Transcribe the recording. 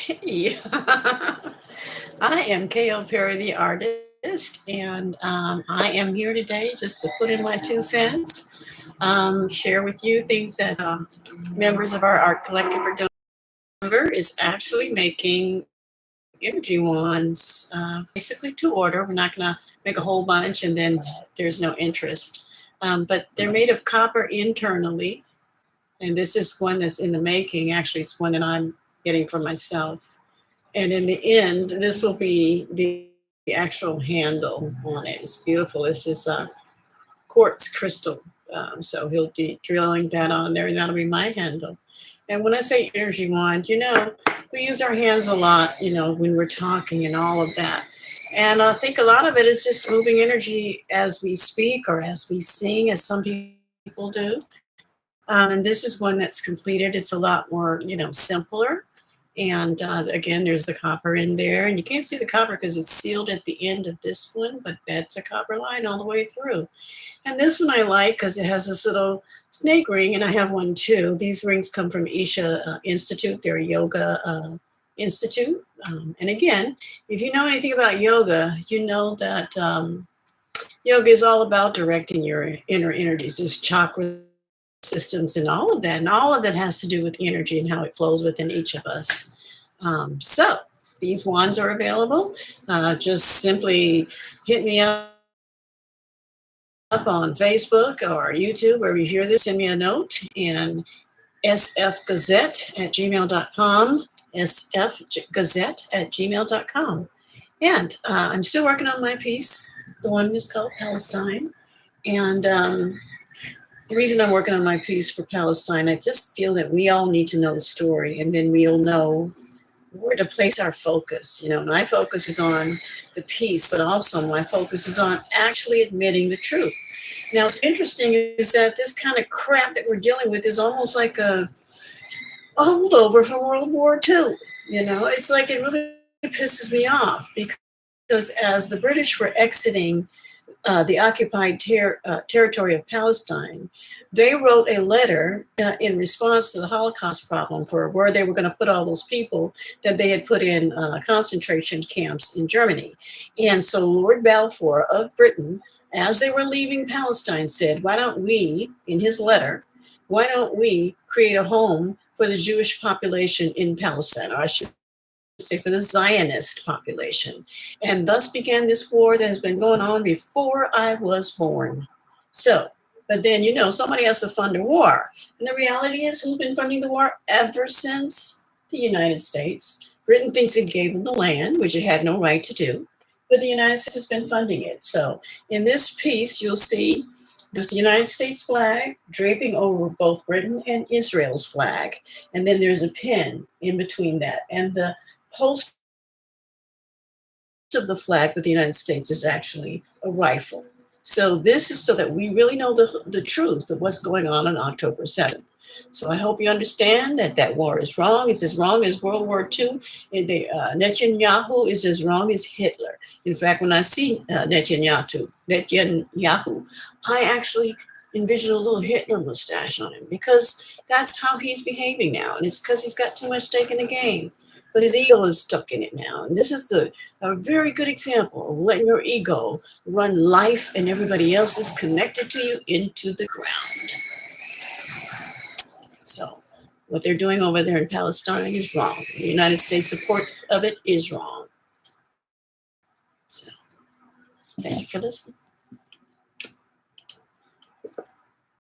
Hey, I am KO Perry, the artist, and I am here today just to put in my 2 cents, share with you things that members of our art collective are doing. Denver is actually making energy wands, basically to order. We're not going to make a whole bunch and then there's no interest. But they're made of copper internally, and this is one that's in the making. Actually, it's one that I'm getting for myself. And in the end, this will be the actual handle on it. It's beautiful. This is a quartz crystal. So he'll be drilling that on there, and that'll be my handle. And when I say energy wand, we use our hands a lot, when we're talking and all of that. And I think a lot of it is just moving energy as we speak or as we sing, as some people do. And this is one that's completed. It's a lot more, simpler. And again, there's the copper in there. And you can't see the copper because it's sealed at the end of this one, but that's a copper line all the way through. And this one I like because it has this little snake ring, and I have one too. These rings come from Isha Institute. They're a yoga institute. And again, if you know anything about yoga, you know that yoga is all about directing your inner energies. There's chakra systems and all of that. And all of that has to do with energy and how it flows within each of us. So these wands are available. Just simply hit me up on Facebook or YouTube, wherever you hear this, send me a note, and sfgazette@gmail.com, sfgazette@gmail.com. And I'm still working on my piece. The one is called Palestine. And the reason I'm working on my piece for Palestine, I just feel that we all need to know the story, and then we'll know where to place our focus. My focus is on the peace, but also my focus is on actually admitting the truth. Now, what's interesting is that this kind of crap that we're dealing with is almost like a holdover from World War II. It's like it really pisses me off because as the British were exiting the occupied territory of Palestine, they wrote a letter in response to the Holocaust problem for where they were going to put all those people that they had put in concentration camps in Germany. And so Lord Balfour of Britain, as they were leaving Palestine, said, why don't we, in his letter, why don't we create a home for the Jewish population in Palestine? Or I should say for the Zionist population. And thus began this war that has been going on before I was born. So, but then, somebody has to fund a war. And the reality is, who's been funding the war ever since? The United States. Britain thinks it gave them the land, which it had no right to do, but the United States has been funding it. So in this piece, you'll see there's the United States flag draping over both Britain and Israel's flag. And then there's a pin in between that. And the post of the flag with the United States is actually a rifle. So this is so that we really know the truth of what's going on October 7th. So I hope you understand that war is wrong. It's as wrong as World War II. And Netanyahu is as wrong as Hitler. In fact, when I see Netanyahu, I actually envision a little Hitler mustache on him because that's how he's behaving now. And it's because he's got too much stake in the game. But his ego is stuck in it now. And this is a very good example of letting your ego run life and everybody else is connected to you into the ground. So what they're doing over there in Palestine is wrong. The United States support of it is wrong. So thank you for listening.